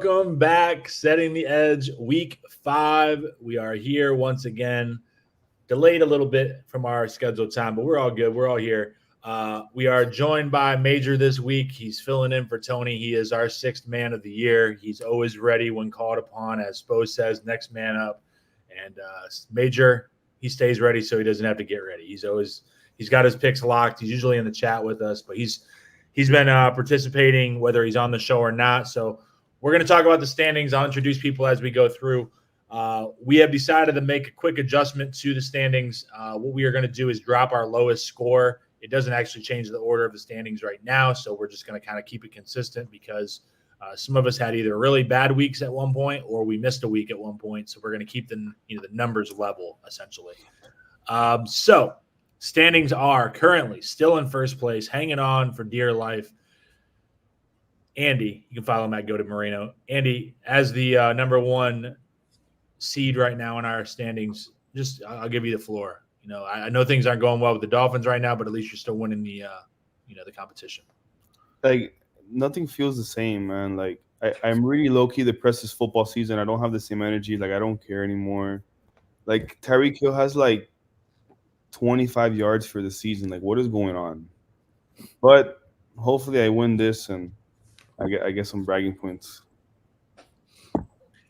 Welcome back, Setting the Edge, week 5. We are here once again, delayed a little bit from our scheduled time, but we're all good. We're all here. We are joined by Major this week. He's filling in for Tony. He is our 6th man of the year. He's always ready when called upon, as Spo says, next man up. And Major, he stays ready so he doesn't have to get ready. He's got his picks locked. He's usually in the chat with us, but he's been participating whether he's on the show or not. So we're going to talk about the standings. I'll introduce people as we go through. We have decided to make a quick adjustment to the standings. What we are going to do is drop our lowest score. It doesn't actually change the order of the standings right now, so we're just going to kind of keep it consistent because some of us had either really bad weeks at one point or we missed a week at one point. So we're going to keep the numbers level essentially. So standings are currently still in first place, hanging on for dear life. Andy, you can follow him at Go to Moreno. Andy, as the number 1 seed right now in our standings, I'll give you the floor. I know things aren't going well with the Dolphins right now, but at least you're still winning the competition. Like, nothing feels the same, man. Like, I'm really low-key depressed this football season. I don't have the same energy. Like, I don't care anymore. Like, Tyreek Hill has, 25 yards for the season. Like, what is going on? But hopefully I win this and I get some bragging points.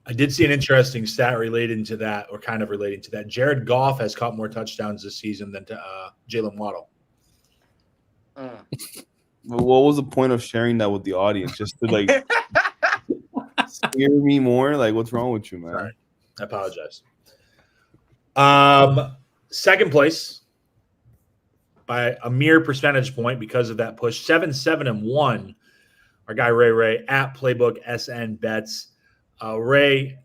I did see an interesting stat relating to that, or kind of relating to that. Jared Goff has caught more touchdowns this season than Jalen Waddle. What was the point of sharing that with the audience? Just to scare me more? Like, what's wrong with you, man? Sorry. I apologize. Second place by a mere percentage point because of that push. 7-7-1. Our guy Ray at Playbook SN Bets. Ray,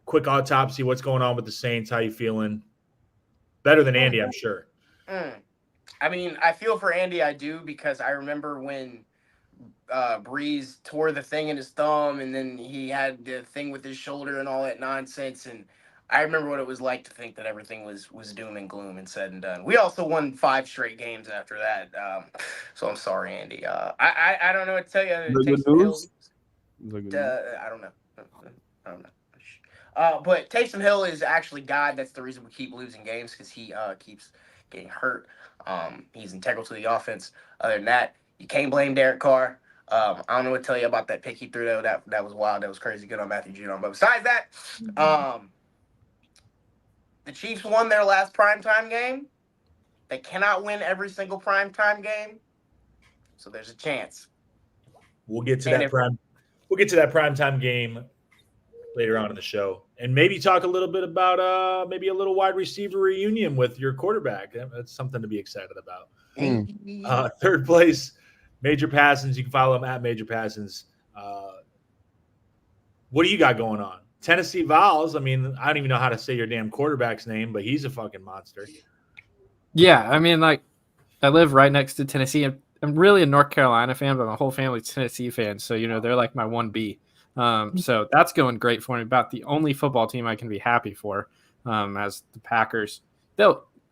quick autopsy. What's going on with the Saints? How you feeling? Better than Andy, I'm sure. I mean, I feel for Andy. I do, because I remember when Breeze tore the thing in his thumb, and then he had the thing with his shoulder and all that nonsense. And I remember what it was like to think that everything was doom and gloom and said and done. We also won 5 straight games after that. So I'm sorry, Andy. I don't know what to tell you. Good news? I don't know. But Taysom Hill is actually God. That's the reason we keep losing games, because he keeps getting hurt. He's integral to the offense. Other than that, you can't blame Derek Carr. I don't know what to tell you about that pick he threw, though. That was wild. That was crazy good on Matthew Judon. But besides that, the Chiefs won their last primetime game. They cannot win every single primetime game, so there's a chance. We'll get to that primetime game later on in the show, and maybe talk a little bit about maybe a little wide receiver reunion with your quarterback. That's something to be excited about. Third place, Major Passons. You can follow him at Major Passons. What do you got going on? Tennessee Vols. I mean, I don't even know how to say your damn quarterback's name, but he's a fucking monster. Yeah, I mean, I live right next to Tennessee. I'm really a North Carolina fan, but my whole family's Tennessee fans. So, they're like my 1B. So that's going great for me. About the only football team I can be happy for, as the Packers.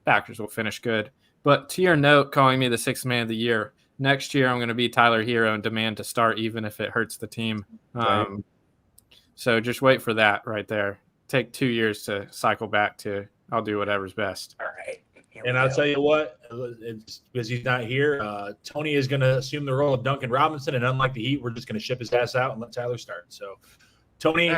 Packers will finish good. But to your note, calling me the 6th man of the year, next year I'm going to be Tyler Hero and demand to start even if it hurts the team. Right. So just wait for that right there. Take 2 years to cycle back to I'll do whatever's best. All right. And I'll tell you what, it's because he's not here, Tony is going to assume the role of Duncan Robinson, and unlike the Heat, we're just going to ship his ass out and let Tyler start. So, Tony,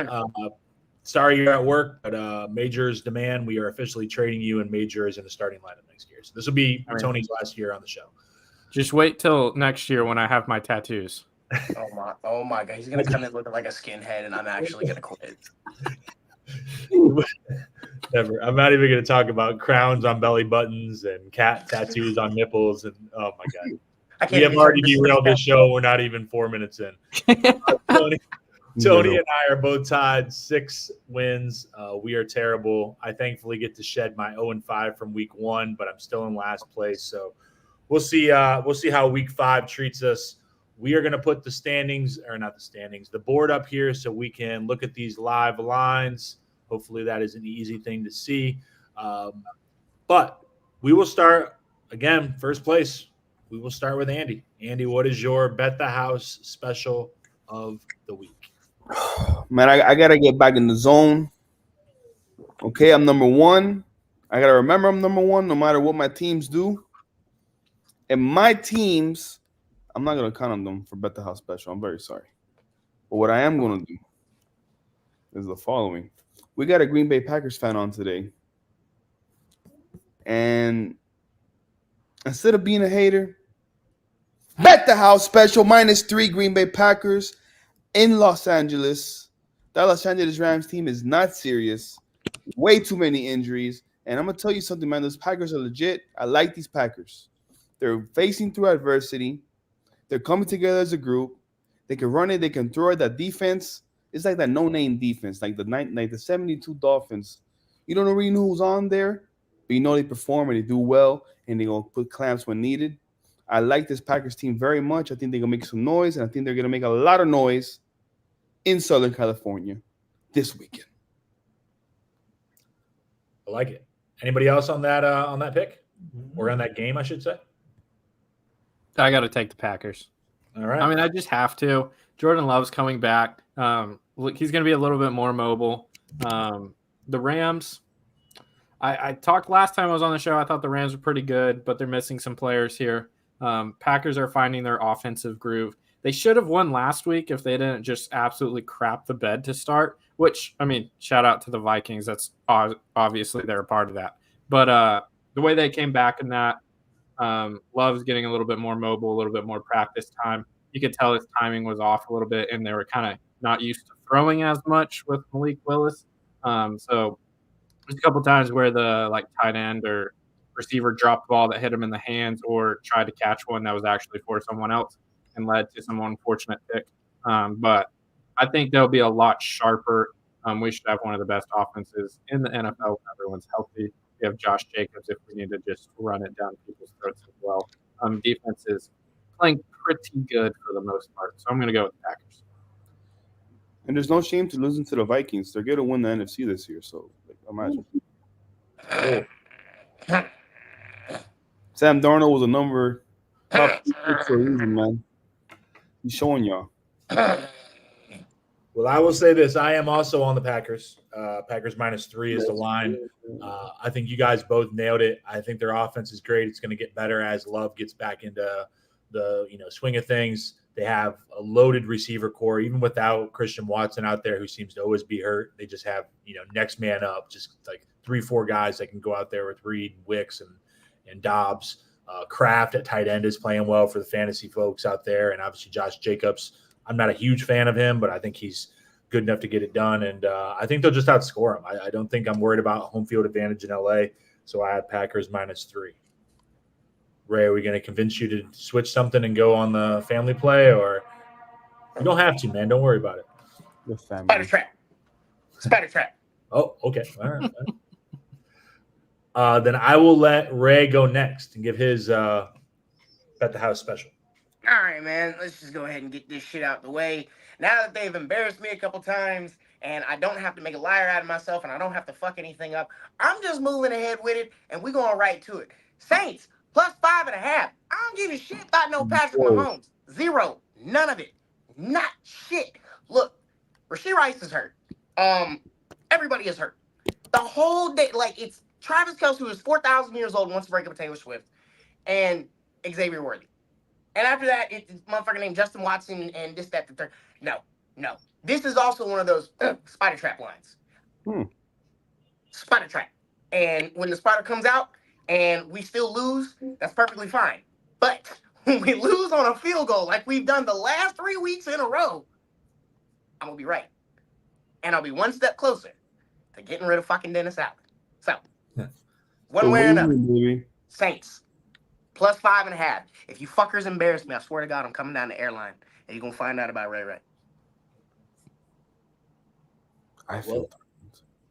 sorry you're at work, but Major's demand, we are officially trading you, and Major is in the starting lineup next year. So this will be Tony's last year on the show. Just wait till next year when I have my tattoos. Oh my God, he's going to come in looking like a skinhead, and I'm actually going to quit. Never. I'm not even going to talk about crowns on belly buttons and cat tattoos on nipples. And oh my God, we have already derailed this show. We're not even 4 minutes in. Tony and I are both tied 6 wins. We are terrible. I thankfully get to shed my 0-5 from week 1, but I'm still in last place. So we'll see. We'll see how week 5 treats us. We are going to put the board up here so we can look at these live lines. Hopefully that is an easy thing to see. But we will start, again, first place. We will start with Andy. Andy, what is your Bet the House special of the week? Man, I gotta get back in the zone. Okay, I'm number one. I gotta remember I'm number one no matter what my teams do. And my teams, I'm not gonna count on them for Bet the House Special. I'm very sorry. But what I am gonna do is the following. We got a Green Bay Packers fan on today. And instead of being a hater, Bet the House Special -3 Green Bay Packers in Los Angeles. That Los Angeles Rams team is not serious. Way too many injuries. And I'm going to tell you something, man. Those Packers are legit. I like these Packers. They're facing through adversity. They're coming together as a group. They can run it. They can throw it. That defense is like that no-name defense, like the 72 Dolphins. You don't really know who's on there, but you know they perform and they do well, and they're going to put clamps when needed. I like this Packers team very much. I think they're going to make some noise, and I think they're going to make a lot of noise in Southern California this weekend. I like it. Anybody else on that pick or on that game, I should say? I got to take the Packers. All right. I mean, I just have to. Jordan Love's coming back. Look, he's going to be a little bit more mobile. The Rams, I talked last time I was on the show. I thought the Rams were pretty good, but they're missing some players here. Packers are finding their offensive groove. They should have won last week if they didn't just absolutely crap the bed to start, which, I mean, shout out to the Vikings. That's obviously they're a part of that. But the way they came back in that, Love's getting a little bit more mobile, a little bit more practice time. You could tell his timing was off a little bit, and they were kind of not used to throwing as much with Malik Willis. So there's a couple times where the tight end or receiver dropped the ball that hit him in the hands or tried to catch one that was actually for someone else and led to some unfortunate pick. But I think they'll be a lot sharper. We should have one of the best offenses in the NFL when everyone's healthy. We have Josh Jacobs if we need to just run it down people's throats as well. Defense is playing pretty good for the most part. So I'm going to go with the Packers. And there's no shame to losing to the Vikings. They're going to win the NFC this year. So imagine. Sam Darnold was a number top for a reason, man. He's showing y'all. Well, I will say this. I am also on the Packers. Packers -3 is the line. I think you guys both nailed it. I think their offense is great. It's going to get better as Love gets back into the swing of things. They have a loaded receiver core, even without Christian Watson out there, who seems to always be hurt. They just have next man up, just like 3-4 guys that can go out there with Reed, Wicks, and Dobbs. Kraft at tight end is playing well for the fantasy folks out there, and obviously Josh Jacobs. I'm not a huge fan of him, but I think he's good enough to get it done, and I think they'll just outscore him. I don't think I'm worried about home field advantage in LA, so I have Packers -3. Ray, are we going to convince you to switch something and go on the family play, or you don't have to, man? Don't worry about it. The family. Spider trap. Oh, okay. All right. Then I will let Ray go next and give his Bet the House special. All right, man. Let's just go ahead and get this shit out the way. Now that they've embarrassed me a couple times and I don't have to make a liar out of myself and I don't have to fuck anything up, I'm just moving ahead with it and we're going right to it. Saints +5.5. I don't give a shit about no Patrick Mahomes. 0. None of it. Not shit. Look, Rashee Rice is hurt. Everybody is hurt. The whole day, it's Travis Kelce, who is 4,000 years old, wants to break up with Taylor Swift, and Xavier Worthy. And after that, it's motherfucker named Justin Watson and this, that, the third. No. This is also one of those spider trap lines. Spider trap. And when the spider comes out and we still lose, that's perfectly fine. But when we lose on a field goal like we've done the last 3 weeks in a row, I'm going to be right. And I'll be one step closer to getting rid of fucking Dennis Allen. So, one way or another, Saints +5.5. If you fuckers embarrass me, I swear to God, I'm coming down the airline and you're going to find out about Ray Ray.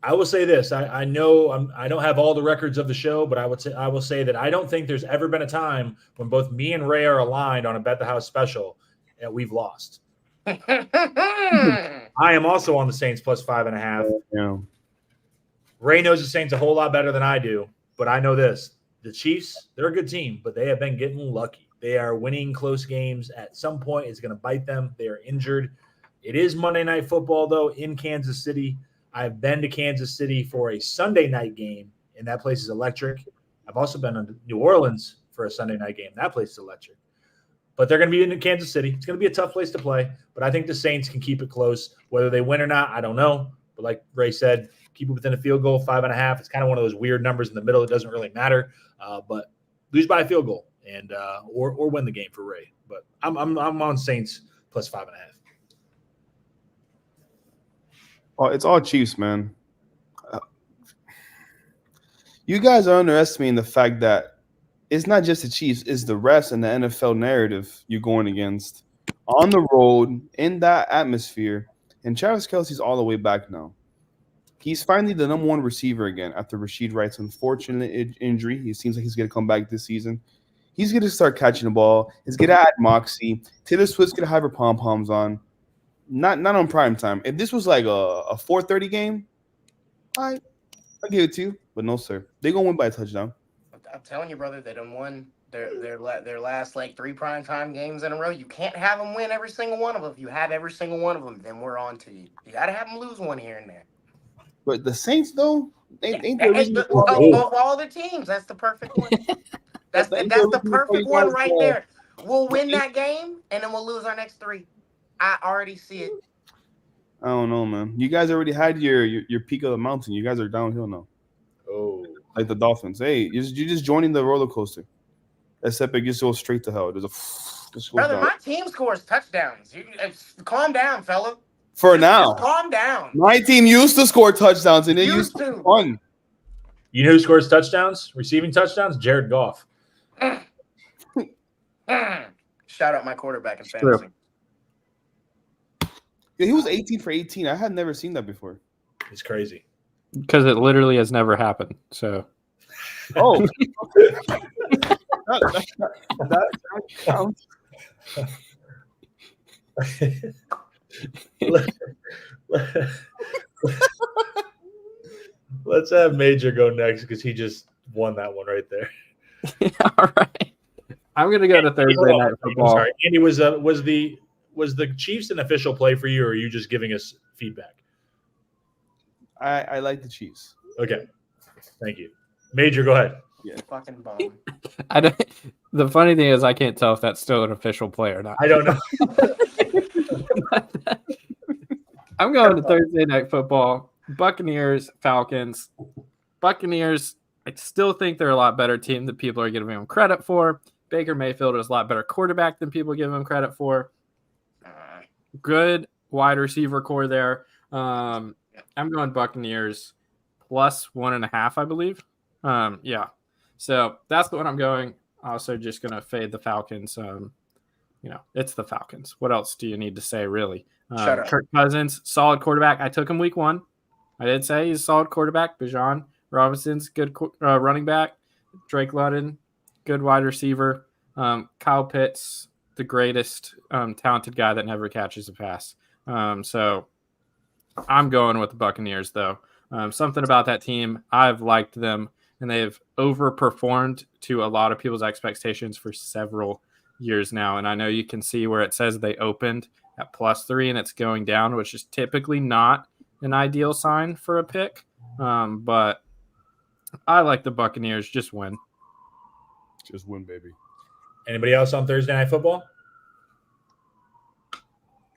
I will say this. I know I don't have all the records of the show, but I will say that I don't think there's ever been a time when both me and Ray are aligned on a Bet the House special and we've lost. I am also on the Saints +5.5. Yeah. Ray knows the Saints a whole lot better than I do, but I know this. The Chiefs, they're a good team, but they have been getting lucky. They are winning close games. At some point, it's going to bite them. They are injured. It is Monday Night Football, though, in Kansas City. I've been to Kansas City for a Sunday night game, and that place is electric. I've also been to New Orleans for a Sunday night game. That place is electric. But they're going to be in Kansas City. It's going to be a tough place to play, but I think the Saints can keep it close. Whether they win or not, I don't know. But like Ray said, keep it within a field goal, 5.5. It's kind of one of those weird numbers in the middle. It doesn't really matter, but lose by a field goal and or win the game for Ray. But I'm on Saints plus 5.5. Oh, it's all Chiefs, man. You guys are underestimating the fact that it's not just the Chiefs, it's the rest and the NFL narrative you're going against on the road in that atmosphere. And Travis Kelce's all the way back now. He's finally the number one receiver again after Rashid Wright's unfortunate injury. He seems like he's going to come back this season. He's going to start catching the ball. He's going to add moxie. Taylor Swift's going to have her pom-poms on. Not on prime time. If this was like a 4:30 game, I'll give it to you. But no, sir. They're going to win by a touchdown. I'm telling you, brother, they done won their last like 3 primetime games in a row. You can't have them win every single one of them. If you have every single one of them, then we're on to you. You got to have them lose one here and there. But the Saints, though, ain't the reason of all the teams, that's the perfect one. That's the perfect one right there. We'll win that game, and then we'll lose our next 3. I already see it. I don't know, man. You guys already had your peak of the mountain. You guys are downhill now. Oh, like the Dolphins. Hey, you're just joining the roller coaster. Except it just goes straight to hell. Brother, my team scores touchdowns. Calm down, fella. For now. Just calm down. My team used to score touchdowns, and it used to be fun. You know who scores touchdowns? Receiving touchdowns? Jared Goff. Shout out my quarterback in fantasy. Yeah, he was 18 for 18. I had never seen that before. It's crazy. Because it literally has never happened. So. Oh. that counts. Let's have Major go next because he just won that one right there. All right. I'm gonna go to Thursday Night Football. Sorry, Andy, was the Chiefs an official play for you, or are you just giving us feedback? I like the Chiefs. Okay, thank you. Major, go ahead. Yeah, fucking bum. The funny thing is, I can't tell if that's still an official play or not. I don't know. I'm going to Thursday Night Football. Buccaneers, Falcons. Buccaneers, I still think they're a lot better team than people are giving them credit for. Baker Mayfield is a lot better quarterback than people give him credit for. Good wide receiver core there. I'm going Buccaneers plus 1.5, I believe. Yeah. So that's the one I'm going. Also just going to fade the Falcons. It's the Falcons. What else do you need to say, really? Shut up. Kirk Cousins, solid quarterback. I took him week 1. I did say he's a solid quarterback. Bijan Robinson's good running back. Drake London, good wide receiver. Kyle Pitts, the greatest talented guy that never catches a pass. So I'm going with the Buccaneers, though. Something about that team, I've liked them, and they've overperformed to a lot of people's expectations for several years now. And I know you can see where it says they opened at +3 and it's going down, which is typically not an ideal sign for a pick. But I like the Buccaneers. Just win. Just win, baby. Anybody else on Thursday Night Football?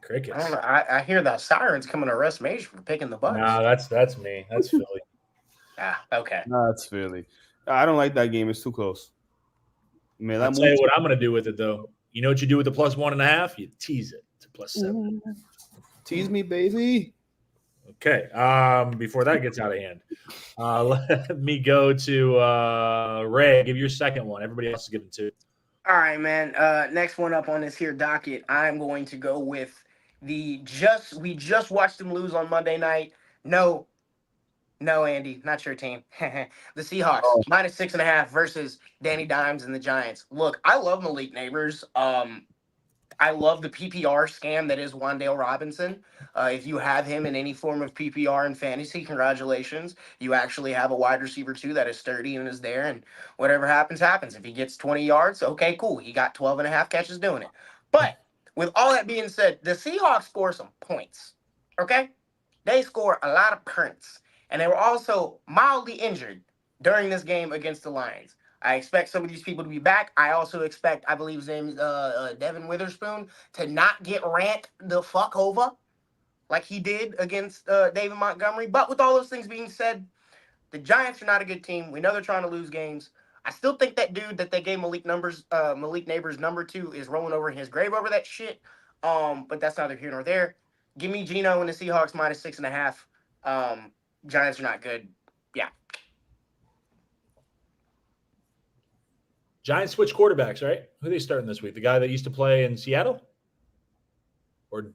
Crickets. I don't know. I hear that sirens coming to arrest Major for picking the Bucks. No, that's me. That's Philly. Okay. No, that's Philly. I don't like that game. It's too close. Man, I'll tell you what I'm going to do with it, though. You know what you do with the plus 1.5? You tease it to +7. Tease me, baby. Okay. Before that gets out of hand, let me go to Ray. Give your second one. Everybody else is giving 2. All right, man. Next one up on this here docket, I'm going to go with we just watched them lose on Monday night. No, Andy, not your team. The Seahawks, -6.5 versus Danny Dimes and the Giants. Look, I love Malik Neighbors. I love the PPR scam that is Wan'Dale Robinson. If you have him in any form of PPR and fantasy, congratulations. You actually have a wide receiver, too, that is sturdy and is there, and whatever happens, happens. If he gets 20 yards, okay, cool. He got 12.5 catches doing it. But with all that being said, the Seahawks score some points. Okay? They score a lot of points. And they were also mildly injured during this game against the Lions. I expect some of these people to be back. I also expect, I believe his name is Devin Witherspoon, to not get rant the fuck over like he did against David Montgomery. But with all those things being said, the Giants are not a good team. We know they're trying to lose games. I still think that dude that they gave Malik Neighbors number 2 is rolling over in his grave over that shit. But that's neither here nor there. Give me Geno and the Seahawks minus 6.5. Giants are not good. Yeah. Giants switch quarterbacks, right? Who are they starting this week? The guy that used to play in Seattle? Or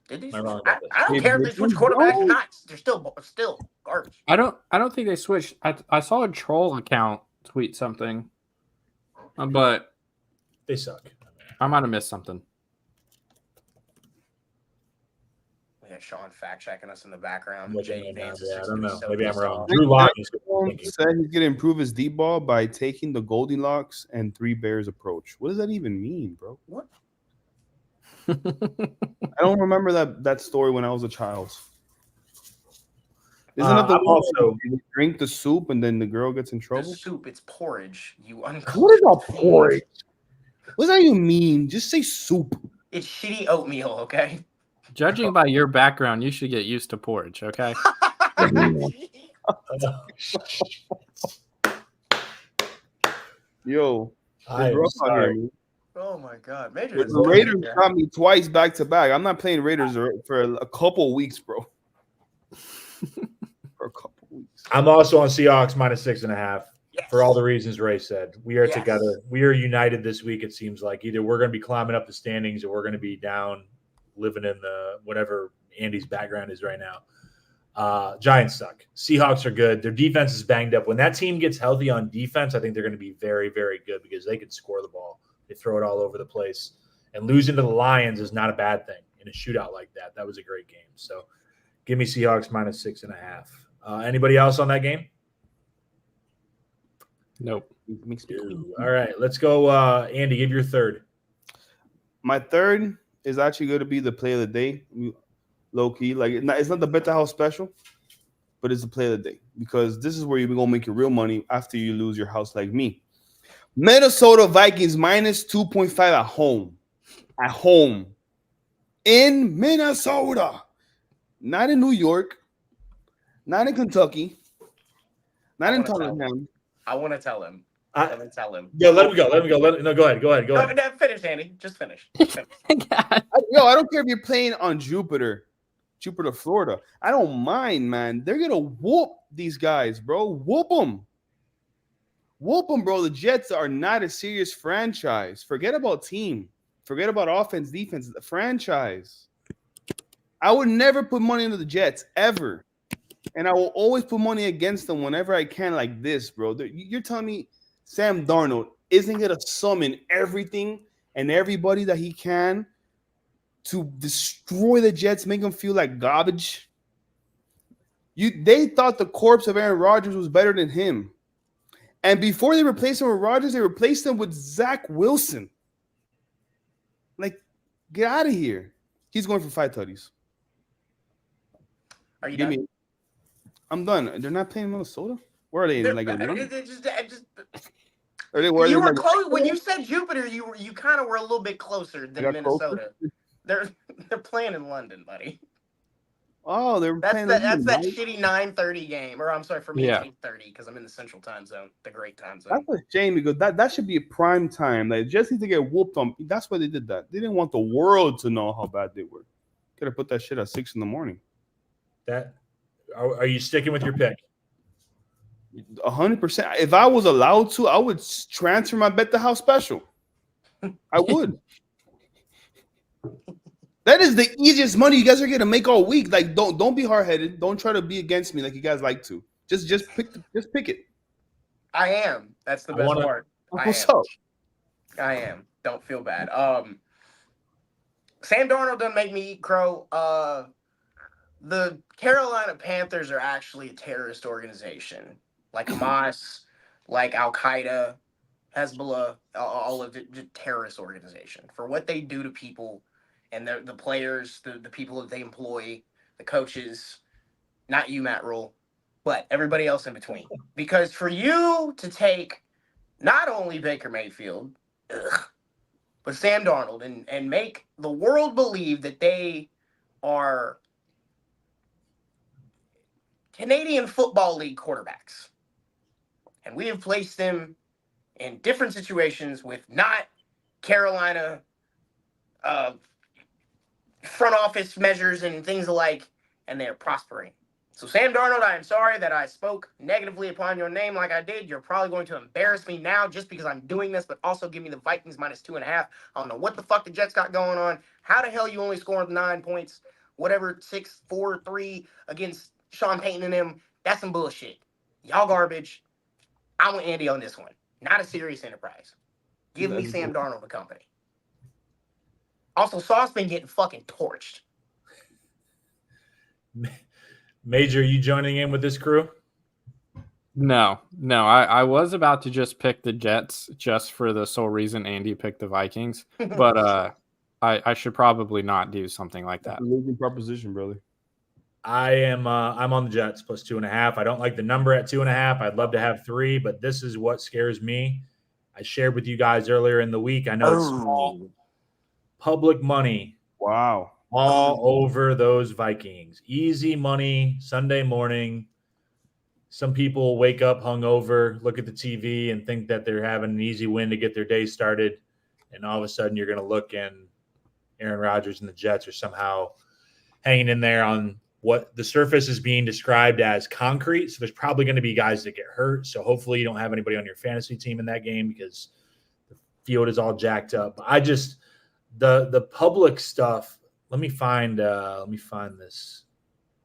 Did they Am I switch? wrong about this? I don't They care if they did switch not. quarterbacks or not. They're still garbage. I don't think they switched. I saw a troll account tweet something, but they suck? I might have missed something. We got Sean fact checking us in the background. I'm looking Jay right now. Vance is Yeah, I just don't gonna be know. so Maybe I'm pissed wrong. off. Drew Lock is Said he's gonna improve his deep ball by taking the Goldilocks and 3 Bears approach. What does that even mean, bro? What? I don't remember that story when I was a child. Isn't that the I'm one also- where you drink the soup and then the girl gets in The trouble? soup, it's porridge. You What is uncultured. a porridge? What does that even mean? Just say soup. It's shitty oatmeal, okay? Judging by your background, you should get used to porridge. Okay. Yo, I it's am rough out here, sorry. man. Oh my god, Major. The Raiders got me twice back to back. I'm not playing Raiders for a couple weeks, bro. For a couple weeks. I'm also on Seahawks minus 6.5 Yes. for all the reasons Ray said. We are Yes. together. We are united this week. It seems like either we're going to be climbing up the standings or we're going to be down, living in the whatever Andy's background is right now. Giants suck. Seahawks are good. Their defense is banged up. When that team gets healthy on defense, I think they're going to be very, very good because they can score the ball. They throw it all over the place. And losing to the Lions is not a bad thing in a shootout like that. That was a great game. So give me Seahawks minus 6.5. Anybody else on that game? Nope. It makes me Ooh, all right. Let's go. Andy, give your third. My third is actually going to be the play of the day, low key. Like it's not the better house special, but it's the play of the day because this is where you're gonna make your real money after you lose your house, like me. Minnesota Vikings minus 2.5 at home. At home in Minnesota, not in New York, not in Kentucky, not in Tottenham. I want to tell him. I- I'm gonna tell him. Yeah, let him go. Let him go. No, go ahead. Go ahead. Go No, ahead. no, finish, Andy. Just finish. Finish. God. Yo, I don't care if you're playing on Jupiter, Florida. I don't mind, man. They're gonna whoop these guys, bro. Whoop them, bro. The Jets are not a serious franchise. Forget about team. Forget about offense, defense. The franchise. I would never put money into the Jets ever, and I will always put money against them whenever I can. Like this, bro. You're telling me Sam Darnold isn't gonna summon everything and everybody that he can to destroy the Jets, make them feel like garbage? They thought the corpse of Aaron Rodgers was better than him. And before they replaced him with Rodgers, they replaced him with Zach Wilson. Like, get out of here. He's going for 5 tutties. Are you Give done? me. I'm done. They're not playing Minnesota? Where are they? They're- Like, it just, are they where you they were like, close when you said Jupiter. You kind of were a little bit closer than got Minnesota. closer? They're playing in London, buddy. Oh, they're That's playing. that London, right? shitty 9:30 game, or I'm sorry for me, Yeah. 8:30 because I'm in the Central Time Zone, the great time zone. That's a shame because that should be a prime time. Like just need to get whooped on. That's why they did that. They didn't want the world to know how bad they were. Could have put that shit at 6 a.m. That are you sticking with your pick? 100%. If I was allowed to, I would transfer my bet to house special. I would. That is the easiest money you guys are gonna make all week. Like, don't be hard headed. Don't try to be against me like you guys like to. Just pick it. I am. That's the I best wanna- part. I What's am. up? I am. Don't feel bad. Sam Darnold doesn't make me eat crow. The Carolina Panthers are actually a terrorist organization, like Hamas, like Al Qaeda, Hezbollah, all of the terrorist organization, for what they do to people and the players, the people that they employ, the coaches, not you, Matt Rule, but everybody else in between. Because for you to take not only Baker Mayfield, but Sam Darnold and make the world believe that they are Canadian Football League quarterbacks. And we have placed them in different situations with not Carolina front office measures and things alike, and they're prospering. So, Sam Darnold, I am sorry that I spoke negatively upon your name like I did. You're probably going to embarrass me now just because I'm doing this, but also give me the Vikings -2.5. I don't know what the fuck the Jets got going on. How the hell you only scored 9 points, whatever, 6, 4, 3 against Sean Payton and them? That's some bullshit. Y'all garbage. I want Andy on this one. Not a serious enterprise. Give me Sam Darnold the company. Also, Sauce been getting fucking torched. Major, you joining in with this crew? No. I was about to just pick the Jets just for the sole reason Andy picked the Vikings, but I should probably not do something like that. Losing proposition, brother. I'm on the Jets +2.5. I don't like the number at 2.5. I'd love to have 3, but this is what scares me. I shared with you guys earlier in the week. I know it's small. Public money. Wow. All over those Vikings. Easy money, Sunday morning. Some people wake up hungover, look at the TV, and think that they're having an easy win to get their day started. And all of a sudden, you're going to look and Aaron Rodgers and the Jets are somehow hanging in there on what the surface is being described as concrete. So there's probably going to be guys that get hurt. So hopefully you don't have anybody on your fantasy team in that game because the field is all jacked up. But I just the public stuff. Let me find this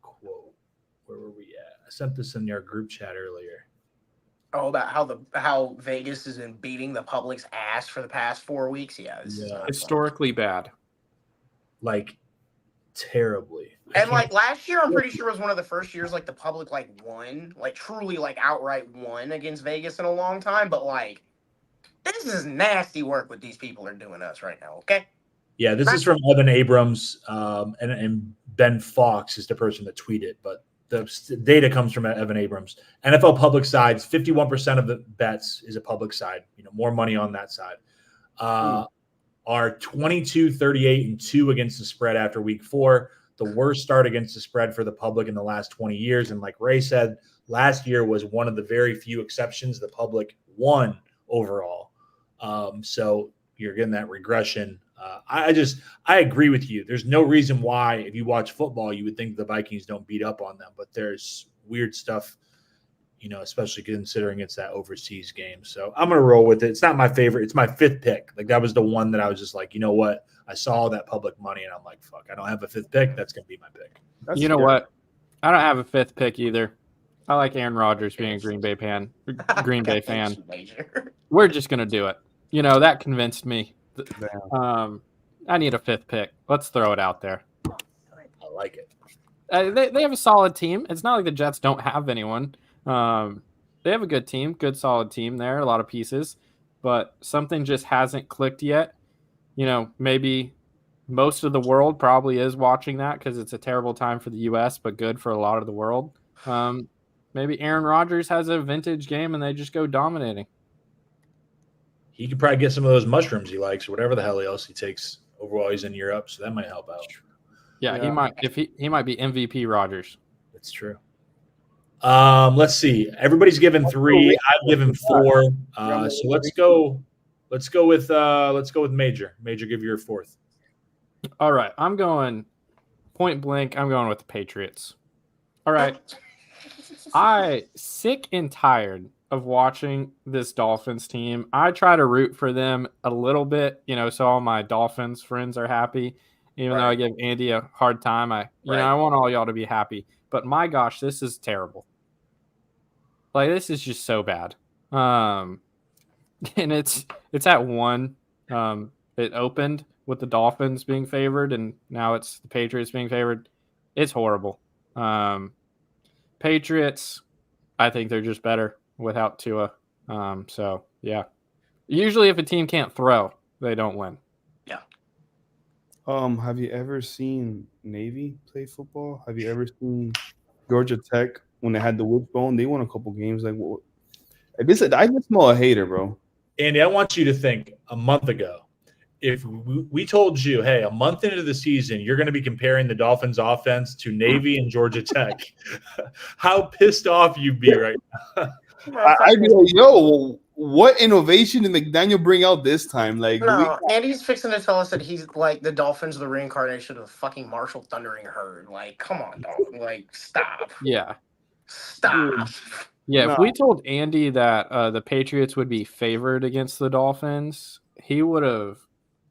quote. Where were we at? I sent this in your group chat earlier. Oh, about how Vegas has been beating the public's ass for the past 4 weeks. Yeah, this is Historically bad. Like terribly. And like last year, I'm pretty sure was one of the first years like the public like won, like truly like outright won against Vegas in a long time. But like, this is nasty work what these people are doing to us right now. Okay. Yeah, this is from Evan Abrams, and Ben Fox is the person that tweeted, but the data comes from Evan Abrams. NFL public sides, 51% of the bets is a public side. More money on that side. Are 22, 38, and 2 against the spread after week 4. The worst start against the spread for the public in the last 20 years. And like Ray said, last year was one of the very few exceptions the public won overall. So you're getting that regression. I agree with you. There's no reason why, if you watch football, you would think the Vikings don't beat up on them, but there's weird stuff, especially considering it's that overseas game. So I'm going to roll with it. It's not my favorite. It's my 5th pick. Like that was the one that I was just like, you know what? I saw that public money and I'm like, fuck, I don't have a 5th pick. That's going to be my pick. You know what? I don't have a 5th pick either. I like Aaron Rodgers being a Green Bay fan. We're just going to do it. That convinced me. I need a 5th pick. Let's throw it out there. I like it. They have a solid team. It's not like the Jets don't have anyone. They have a good team, good solid team there, a lot of pieces, but something just hasn't clicked yet. Maybe most of the world probably is watching that because it's a terrible time for the U.S., but good for a lot of the world. Maybe Aaron Rodgers has a vintage game and they just go dominating. He could probably get some of those mushrooms he likes or whatever the hell else he takes over while he's in Europe, so that might help out. Yeah. He might. If he might be MVP Rodgers. That's true. Let's see. Everybody's given 3. I've given 4. So let's go with Major. Major, give your 4th. All right. I'm going point blank. I'm going with the Patriots. All right. I sick and tired of watching this Dolphins team. I try to root for them a little bit, so all my Dolphins friends are happy. Even though I give Andy a hard time, I want all y'all to be happy. But my gosh, this is terrible. Like this is just so bad. And it's at 1. It opened with the Dolphins being favored, and now it's the Patriots being favored. It's horrible. Patriots, I think they're just better without Tua. So yeah, Usually, if a team can't throw, they don't win. Have you ever seen Navy play football? Have you ever seen Georgia Tech when they had the wishbone? They won a couple games. Like, what? I just smell a hater, bro. Andy, I want you to think a month ago. If we told you, hey, a month into the season, you're going to be comparing the Dolphins offense to Navy and Georgia Tech, how pissed off you'd be right now. I'd be like, yo, what innovation did McDaniel bring out this time? Like, No, Andy's fixing to tell us that he's like the Dolphins, the reincarnation of the fucking Marshall Thundering Herd. Like, come on, dog. Like, stop. Yeah. Stop. Yeah, No. if we told Andy that the Patriots would be favored against the Dolphins, he would have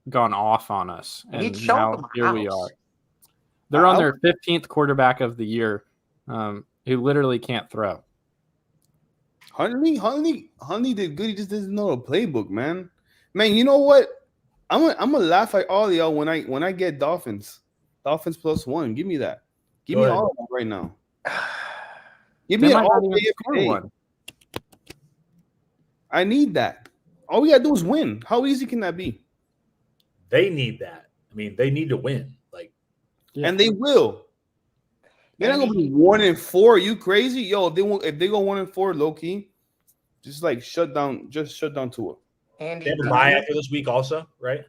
gone off on us. He'd And choke now them here we out. are. They're on their 15th quarterback of the year, who literally can't throw. Huntley did good. He just doesn't know the playbook, man. Man, you know what? I'm gonna laugh at all of y'all when I get Dolphins +1. Give me that. Give Go me ahead. all of that right now. Give They me might all not even day score every day. one. I need that. All we gotta do is win. How easy can that be? They need that. I mean, they need to win. Like, Yeah. And they will. They're not gonna be 1-4. Are you crazy? Yo, if they go 1-4, low key, just like shut down Tua. Andy, they have a bye after this week, also, right?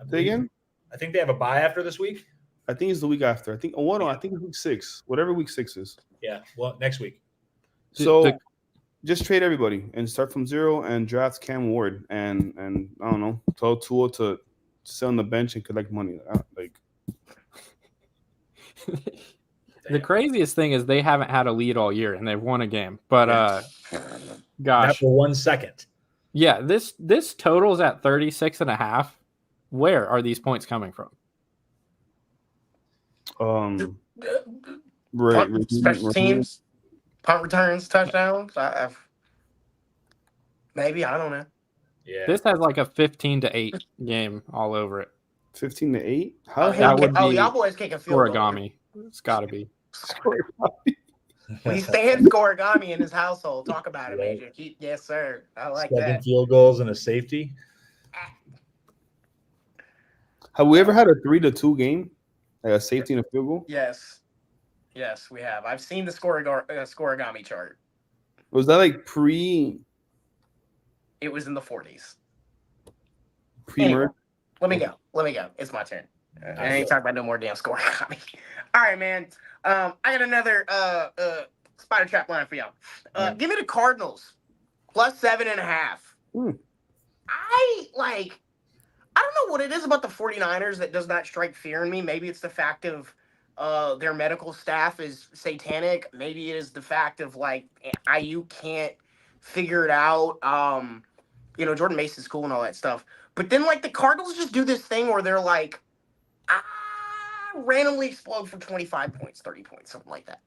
Say again? I think they have a bye after this week. I think it's the week after. I think I think it's week 6. Whatever week 6 is. Yeah. Well, next week. So just trade everybody and start from 0 and draft Cam Ward and I don't know, tell Tua to sit on the bench and collect money. Like The craziest thing is they haven't had a lead all year and they've won a game. But Not gosh, for 1 second. yeah, this totals at 36.5. Where are these points coming from? special teams, punt returns, touchdowns. Maybe, I don't know. Yeah. This has like a 15-8 game all over it. 15-8. Oh, How that would be y'all boys kicking field goal. Origami. It's got to be. We stand Scorigami in his household. Talk about it, Right. Major. Yes, sir. I like 7 that. field goals and a safety. Have we ever had a 3-2 game? Like a safety and a field goal? Yes, we have. I've seen the Scorigami chart. Was that like pre It was in the 40s. merge? Let me go. It's my turn. I ain't talking about no more damn Scorigami. All right, man. I got another spider trap line for y'all. Give me the Cardinals +7.5. I don't know what it is about the 49ers that does not strike fear in me. Maybe it's the fact of their medical staff is satanic. Maybe it is the fact of like IU can't figure it out. Jordan Mason's cool and all that stuff. But then like the Cardinals just do this thing where they're like, randomly explode for 25 points, 30 points, something like that.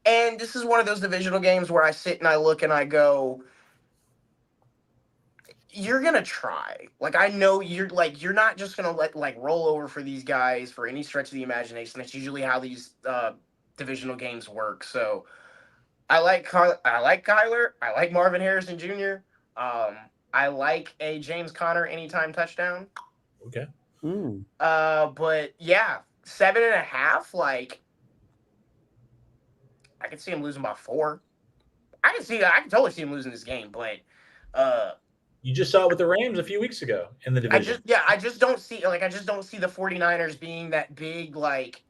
And this is one of those divisional games where I sit and I look and I go, you're going to try. Like, I know you're not just going to let roll over for these guys for any stretch of the imagination. That's usually how these divisional games work. So I like Kyler. I like Marvin Harrison Jr. I like a James Conner anytime touchdown. Okay. But yeah, 7.5. Like, I can see him losing by 4. I can totally see him losing this game. But You just saw it with the Rams a few weeks ago in the division. I just don't see the 49ers being that big, like,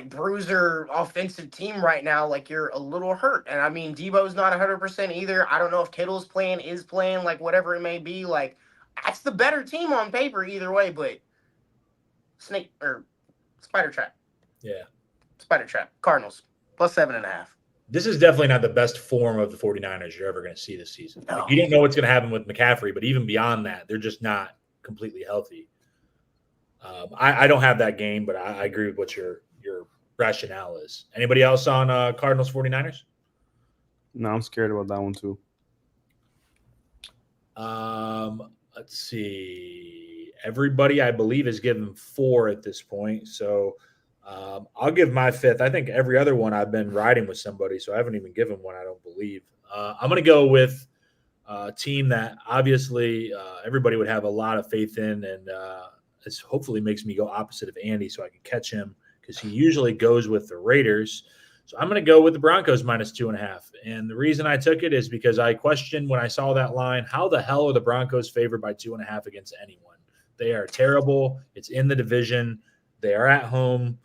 bruiser offensive team right now. Like, you're a little hurt. And I mean, Debo's not 100% either. I don't know if Kittle's playing, like, whatever it may be. Like, that's the better team on paper either way, but spider trap. Yeah. Spider trap. Cardinals +7.5. This is definitely not the best form of the 49ers you're ever going to see this season. No. Like, you don't know what's going to happen with McCaffrey, but even beyond that, they're just not completely healthy. I don't have that game, but I agree with what your rationale is. Anybody else on Cardinals 49ers? No, I'm scared about that one too. Let's see. Everybody, I believe, is given 4 at this point. So I'll give my 5th. I think every other one I've been riding with somebody, so I haven't even given one, I don't believe. I'm going to go with team that obviously everybody would have a lot of faith in, and this hopefully makes me go opposite of Andy so I can catch him because he usually goes with the Raiders. So I'm going to go with the Broncos -2.5. And the reason I took it is because I questioned when I saw that line, how the hell are the Broncos favored by 2.5 against anyone? They are terrible. It's in the division. They are at home.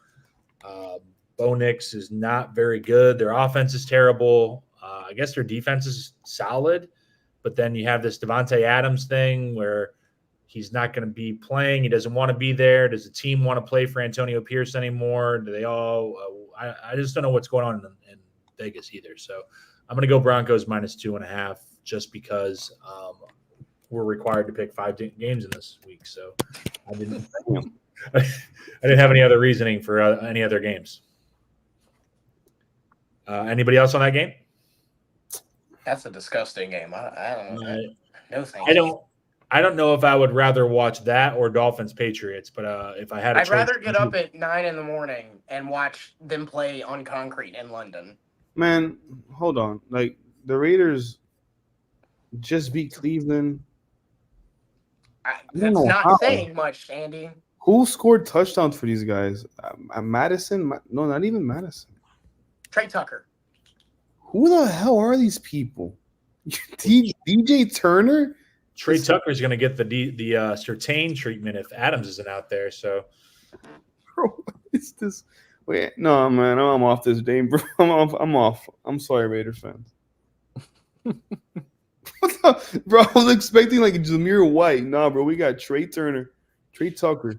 Bo Nix is not very good. Their offense is terrible. I guess their defense is solid. But then you have this Devontae Adams thing where he's not going to be playing. He doesn't want to be there. Does the team want to play for Antonio Pierce anymore? Do they all I just don't know what's going on in Vegas either. So I'm going to go Broncos -2.5 just because we're required to pick 5 games in this week. So I didn't have any other reasoning for any other games. Anybody else on that game? That's a disgusting game. I don't know. No thank I you. I don't know if I would rather watch that or Dolphins Patriots, but if I had, I'd rather get up at 9 in the morning and watch them play on concrete in London. Man, hold on. Like the Raiders just beat Cleveland. That's not saying much, Andy. Who scored touchdowns for these guys? Madison? No, not even Madison. Trey Tucker. Who the hell are these people? DJ Turner? Trey Tucker is going to get the Surtain treatment if Adams isn't out there. So, bro, what is this? Wait, no, man, I'm off this game, bro. I'm off. I'm sorry, Raiders fans. Bro, I was expecting like Jameer White. Nah, bro, we got Trey Turner, Trey Tucker.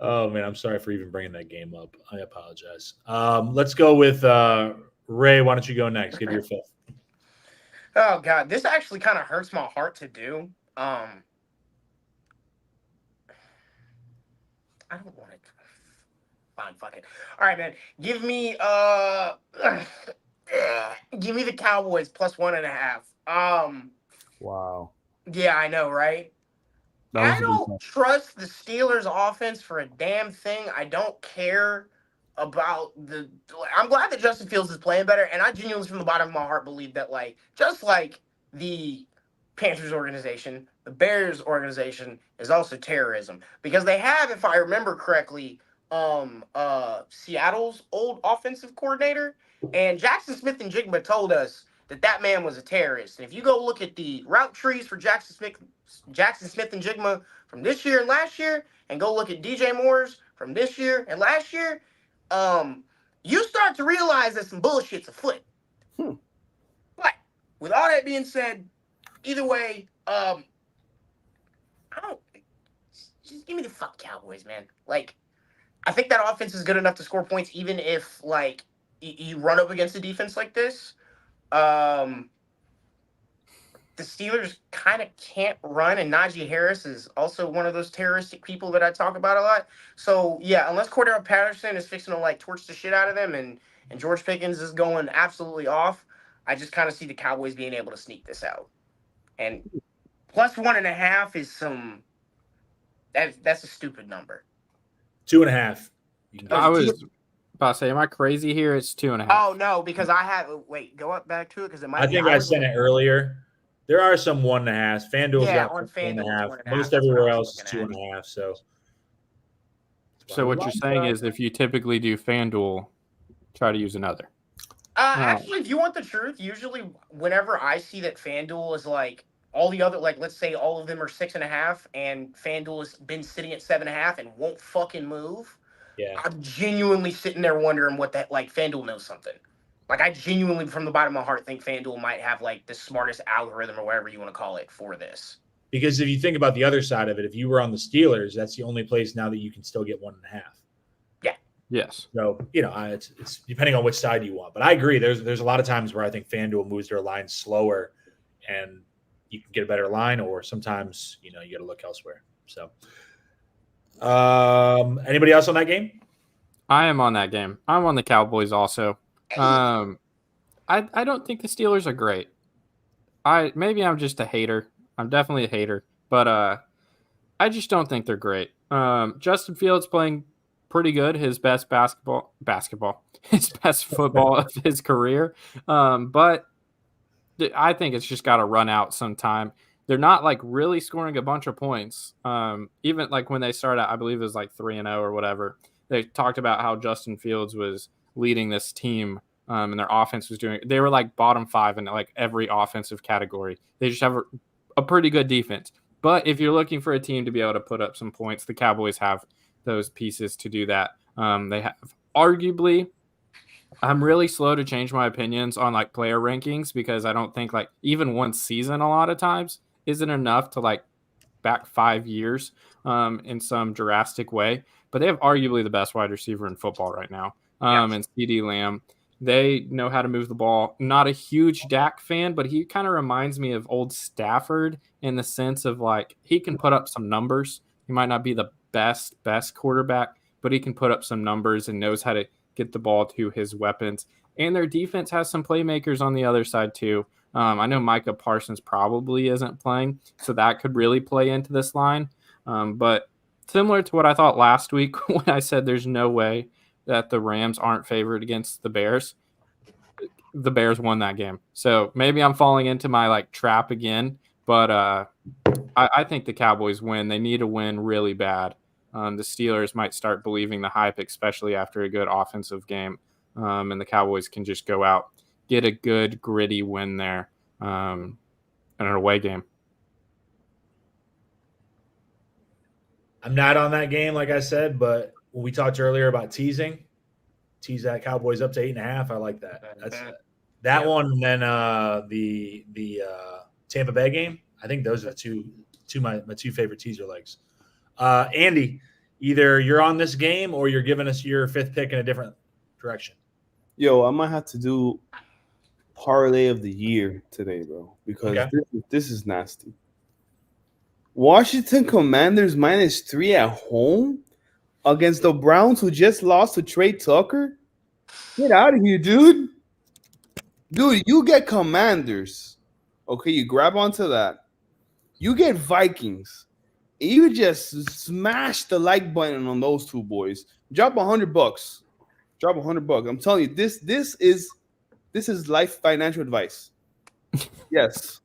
Oh man, I'm sorry for even bringing that game up. I apologize. Let's go with Ray. Why don't you go next? Give your fifth. Oh God, this actually kind of hurts my heart to do. I don't want it. Fine, fuck it. All right, man. Give me the Cowboys +1.5. Wow. Yeah, I know, right? I don't trust the Steelers offense for a damn thing. I don't care about I'm glad that Justin Fields is playing better, and I genuinely from the bottom of my heart believe that just like the Panthers organization, the Bears organization is also terrorism because they have, if I remember correctly, Seattle's old offensive coordinator, and Jackson Smith and Jigma told us that man was a terrorist. And if you go look at the route trees for Jackson Smith and Jigma from this year and last year, and go look at DJ Moore's from this year and last year, you start to realize that some bullshit's afoot. But with all that being said, either way, I don't just give me the fuck Cowboys, man. I think that offense is good enough to score points, even if you run up against a defense like this. The Steelers kind of can't run, and Najee Harris is also one of those terroristic people that I talk about a lot. So, yeah, unless Cordero Patterson is fixing to, torch the shit out of them and George Pickens is going absolutely off, I just kind of see the Cowboys being able to sneak this out. And +1.5 is that's a stupid number. 2.5. I was about to say, am I crazy here? It's 2.5. Oh, no, because go up back to it because it might I think I sent it earlier. There are some 1.5s. FanDuel's got on FanDuel, 1.5. 1.5. Most everywhere else is 2.5. So what you're saying is if you typically do FanDuel, try to use another. Actually, if you want the truth, usually whenever I see that FanDuel is all the other, let's say all of them are 6.5 and FanDuel has been sitting at 7.5 and won't fucking move. Yeah. I'm genuinely sitting there wondering what that, FanDuel knows something. I genuinely, from the bottom of my heart, think FanDuel might have, the smartest algorithm or whatever you want to call it for this. Because if you think about the other side of it, if you were on the Steelers, that's the only place now that you can still get 1.5. Yeah. Yes. So, it's depending on which side you want. But I agree. There's a lot of times where I think FanDuel moves their line slower and you can get a better line, or sometimes, you got to look elsewhere. So, anybody else on that game? I am on that game. I'm on the Cowboys also. I don't think the Steelers are great. Maybe I'm just a hater. I'm definitely a hater, but I just don't think they're great. Justin Fields playing pretty good, his best basketball. his best football of his career. But I think it's just got to run out sometime. They're not like really scoring a bunch of points. Even like when they started, I believe it was like 3-0 or whatever. They talked about how Justin Fields was leading this team, and their offense was doing. They were like bottom 5 in like every offensive category. They just have a pretty good defense. But if you're looking for a team to be able to put up some points, the Cowboys have those pieces to do that. They have arguably. I'm really slow to change my opinions on like player rankings because I don't think like even one season a lot of times isn't enough to like back 5 years in some drastic way. But they have arguably the best wide receiver in football right now. And CeeDee Lamb. They know how to move the ball. Not a huge Dak fan, but he kind of reminds me of old Stafford in the sense of like he can put up some numbers. He might not be the best quarterback, but he can put up some numbers and knows how to get the ball to his weapons. And their defense has some playmakers on the other side too. I know Micah Parsons probably isn't playing, so that could really play into this line. But similar to what I thought last week when I said there's no way that the Rams aren't favored against the Bears won that game. So maybe I'm falling into my like trap again, but I think the Cowboys win. They need a win really bad. The Steelers might start believing the hype, especially after a good offensive game. And the Cowboys can just go out, get a good gritty win there in an away game. I'm not on that game, like I said, but when we talked earlier about tease that Cowboys up to 8.5. I like that. That's one. And then the Tampa Bay game. I think those are my two favorite teaser legs. Andy, either you're on this game or you're giving us your 5th pick in a different direction. Yo, I might have to do parlay of the year today, bro, because this is nasty. Washington Commanders -3 at home against the Browns, who just lost to Trey Tucker. Get out of here, dude. Dude, you get Commanders. Okay, you grab onto that. You get Vikings. You just smash the like button on those two boys. Drop $100. Drop $100. I'm telling you, this is life financial advice. Yes.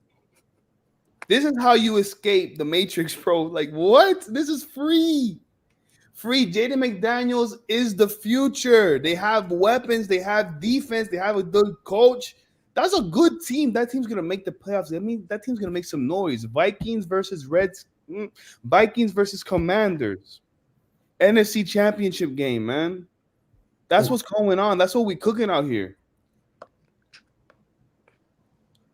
This is how you escape the Matrix, bro. Like, what? This is free. Free. Jaden McDaniels is the future. They have weapons. They have defense. They have a good coach. That's a good team. That team's going to make the playoffs. I mean, that team's going to make some noise. Vikings versus Commanders. NFC Championship game, man. That's what's going on. That's what we're cooking out here.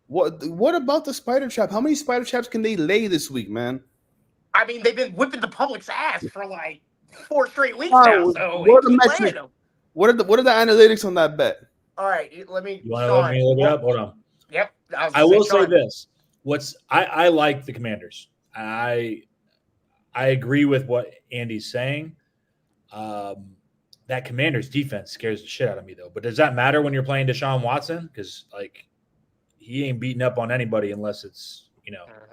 What about the spider trap? How many spider traps can they lay this week, man? I mean, they've been whipping the public's ass for like 4 straight weeks now. So what are the analytics on that bet? All right, let me. You want to let me look it up? Hold on. Yep. I will say this: I like the Commanders. I agree with what Andy's saying. That Commanders defense scares the shit out of me, though. But does that matter when you're playing Deshaun Watson? Because like he ain't beating up on anybody unless it's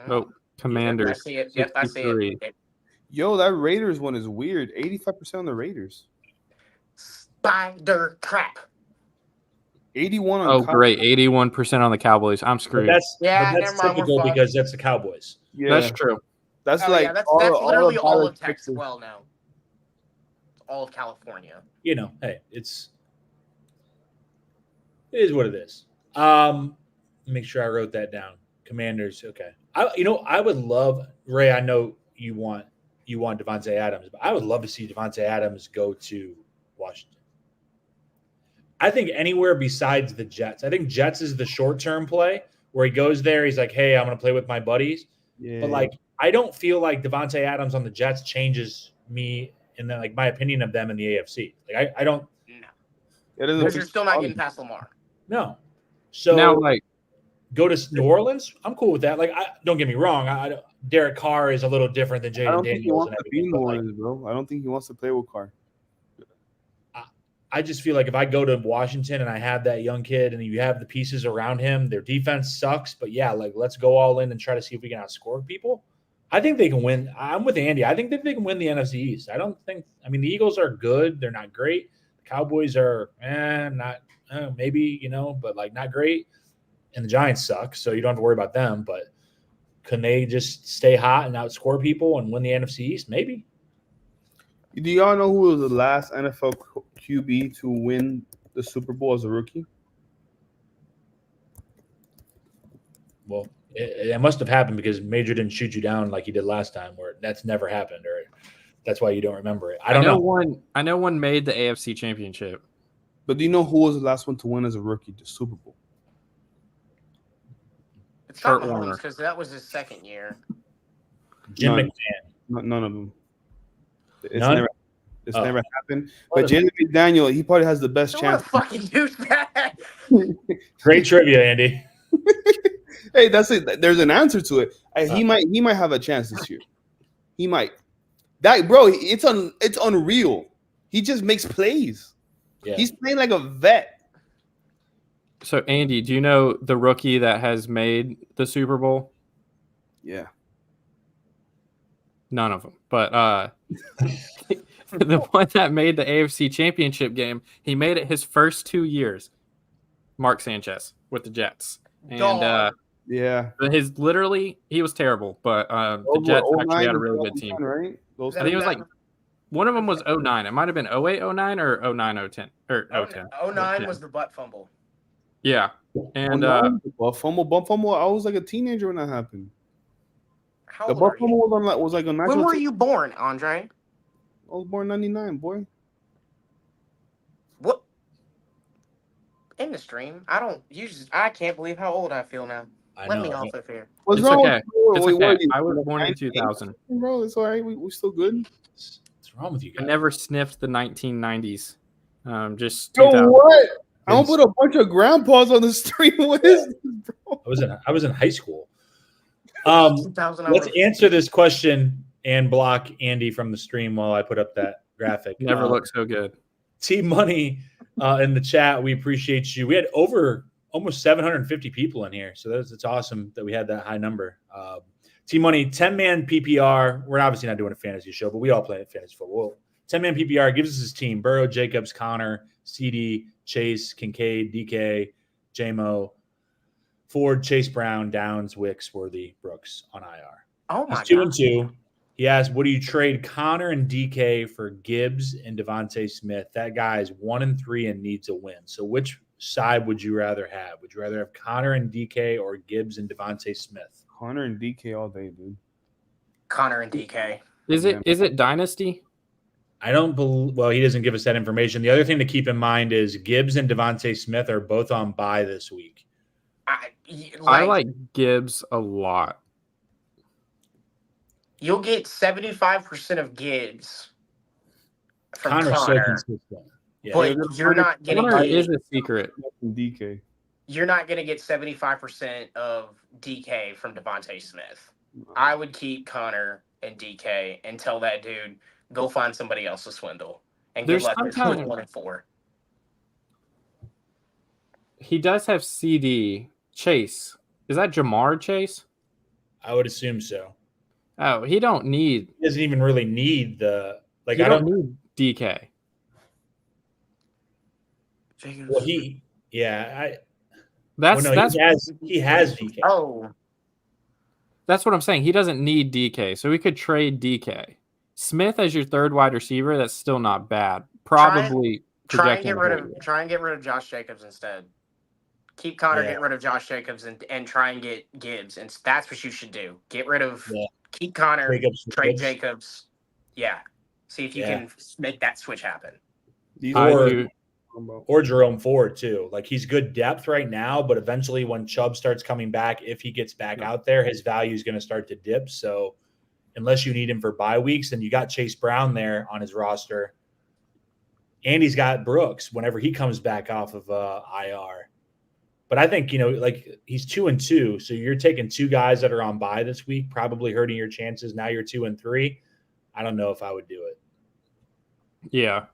Oh, Commanders. I see it. Yep, I see it. Yo, that Raiders one is weird. 85% on the Raiders. Spider trap. 81 on great. 81% on the Cowboys. I'm screwed. But that's typical because that's the Cowboys. Yeah, that's true. That's that's literally all of Texas. Well, now all of California. Hey, it is what it is. Make sure I wrote that down. Commanders. Okay. I would love, Ray, I know you want Devontae Adams, but I would love to see Devontae Adams go to Washington. I think anywhere besides the Jets. I think Jets is the short-term play where he goes there. He's like, hey, I'm going to play with my buddies. Yeah. But, I don't feel like Devontae Adams on the Jets changes me in my opinion of them in the AFC. I don't. No. Because you're still not getting past Lamar. No. So now, go to New Orleans. I'm cool with that. Don't get me wrong. Derek Carr is a little different than Jaden Daniels. I don't think he wants to be in New Orleans, bro. I don't think he wants to play with Carr. I just feel like if I go to Washington and I have that young kid and you have the pieces around him, their defense sucks. But yeah, let's go all in and try to see if we can outscore people. I think they can win. I'm with Andy. I think that they can win the NFC East. The Eagles are good. They're not great. The Cowboys are not maybe, but like not great. And the Giants suck, so you don't have to worry about them. But can they just stay hot and outscore people and win the NFC East? Maybe. Do y'all know who was the last NFL QB to win the Super Bowl as a rookie? Well, it must have happened because Major didn't shoot you down like he did last time, where that's never happened, or that's why you don't remember it. I don't know. I know one made the AFC Championship. But do you know who was the last one to win as a rookie the Super Bowl? It's not Kurt Warner. Mahomes because that was his second year. Jim None. McMahon. None of them. None? It's Oh. never happened. But Jaden McDaniel, he probably has the best What chance. a fucking douchebag. Great trivia, Andy. Hey, that's it. There's an answer to it. He might have a chance this year. He might. That bro, it's unreal. He just makes plays. Yeah. He's playing like a vet. So, Andy, do you know the rookie that has made the Super Bowl? Yeah. None of them. But the one that made the AFC Championship game, he made it his first 2 years. Mark Sanchez with the Jets. And Yeah. he was terrible, but the Jets actually had a really good team. Right? I think it was like one of them was 09. It might have been 08, 09 or 09, 010 or 010. 09 was the butt fumble. Yeah. And bump fumble. I was like a teenager when that happened. How The old bump are you? fumble was like a When national. were you born, Andre? I was born '99, boy. What? In the stream, I can't believe how old I feel now. Let me off of here. What's It's wrong okay. with you? It's Wait, okay. what are you, I was born in 2000. Bro, it's all right. We still good. What's wrong with you I guys? never sniffed the 1990s. Just Yo, 2000. what? I'm gonna put a bunch of grandpas on the stream. What is this, bro? I was in high school. 2000. Let's answer this question and block Andy from the stream while I put up that graphic. Never looked so good. T Money in the chat. We appreciate you. We had over almost 750 people in here, so it's awesome that we had that high number. T Money 10-man PPR. We're obviously not doing a fantasy show, but we all play fantasy football. 10-man PPR gives us his team: Burrow, Jacobs, Connor, CD, Chase, Kincaid, DK, JMO, Ford, Chase Brown, Downs, Wicks, Worthy, Brooks on IR. Oh my He's 2 god. and 2. He asked, "What do you trade Connor and DK for Gibbs and Devontae Smith?" That guy is 1 and 3 and needs a win. So, which side would you rather have? Would you rather have Connor and DK or Gibbs and Devontae Smith? Connor and DK all day, dude. Connor and DK. Is it Dynasty? I don't believe. Well, he doesn't give us that information. The other thing to keep in mind is Gibbs and Devontae Smith are both on bye this week. I like Gibbs a lot. You'll get 75% of Gibbs from Connor's so Connor, consistent. Yeah. but you're not gonna Connor get is a secret. DK. you're not gonna get 75% of DK from Devontae Smith. I would keep Connor and DK and tell that dude go find somebody else to swindle and get There's left with sometimes- 21 and 4. He does have CD. Chase. Is that Jamar Chase? I would assume so. Oh, he don't need. He doesn't even really need the like. He I don't don't. need DK. Well, I. That's well, no, that's he has DK. Oh, that's what I'm saying. He doesn't need DK, so we could trade DK. Smith as your third wide receiver. That's still not bad. Probably try and projecting get rid of Josh Jacobs instead. Keep Connor, Yeah. get rid of Josh Jacobs, and try and get Gibbs, and that's what you should do. Get rid of, Yeah. keep Connor, Jacobs for trade Gibbs. Jacobs. Yeah, see if you Yeah. can make that switch happen. These I Or- do. Or Jerome Ford too. Like he's good depth right now, but eventually when Chubb starts coming back, if he gets back out there, his value is going to start to dip. So unless you need him for bye weeks, then you got Chase Brown there on his roster. And he's got Brooks whenever he comes back off of IR. But I think, like he's 2 and 2. So you're taking 2 guys that are on bye this week, probably hurting your chances. Now you're 2 and 3. I don't know if I would do it. Yeah.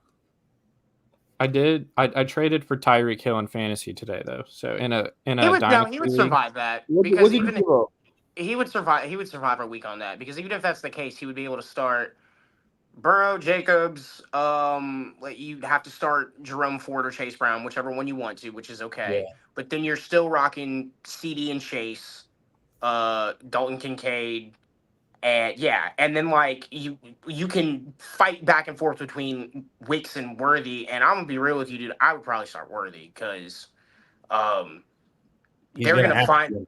I did. I traded for Tyreek Hill in fantasy today, though. So in a He would dynasty league- survive that What because did you even give up? he would survive a week on that because even if that's the case, he would be able to start Burrow, Jacobs. Like you have to start Jerome Ford or Chase Brown, whichever one you want to, which is okay. Yeah. But then you're still rocking CD and Chase, Dalton Kincaid, and then like you can fight back and forth between Wicks and Worthy. And I'm gonna be real with you, dude. I would probably start Worthy because He's they're gonna gonna have find. to.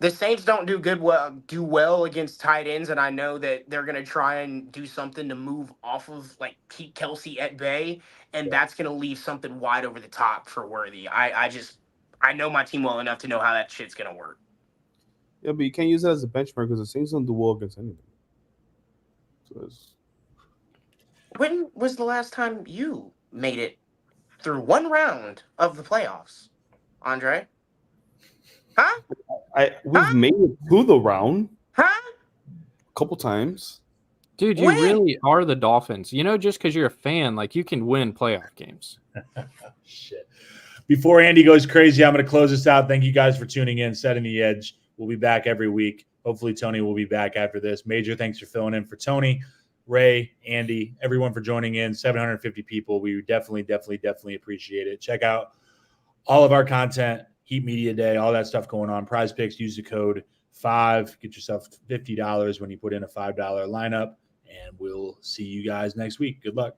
The Saints don't do well against tight ends, and I know that they're gonna try and do something to move off of like keep Kelsey at bay, and that's gonna leave something wide over the top for Worthy. I know my team well enough to know how that shit's gonna work. Yeah, but you can't use that as a benchmark because the Saints don't do well against anything. So it's, When was the last time you made it through one round of the playoffs, Andre? Huh? we've Huh? made it through the round Huh? a couple times. Dude, you When? really are the Dolphins. You know, just because you're a fan, like you can win playoff games. Shit. Before Andy goes crazy, I'm going to close this out. Thank you guys for tuning in. Setting the Edge. We'll be back every week. Hopefully, Tony will be back after this. Major thanks for filling in for Tony, Ray, Andy, everyone for joining in. 750 people. We definitely appreciate it. Check out all of our content, Heat Media Day, all that stuff going on. Prize Picks, use the code 5. Get yourself $50 when you put in a $5 lineup. And we'll see you guys next week. Good luck.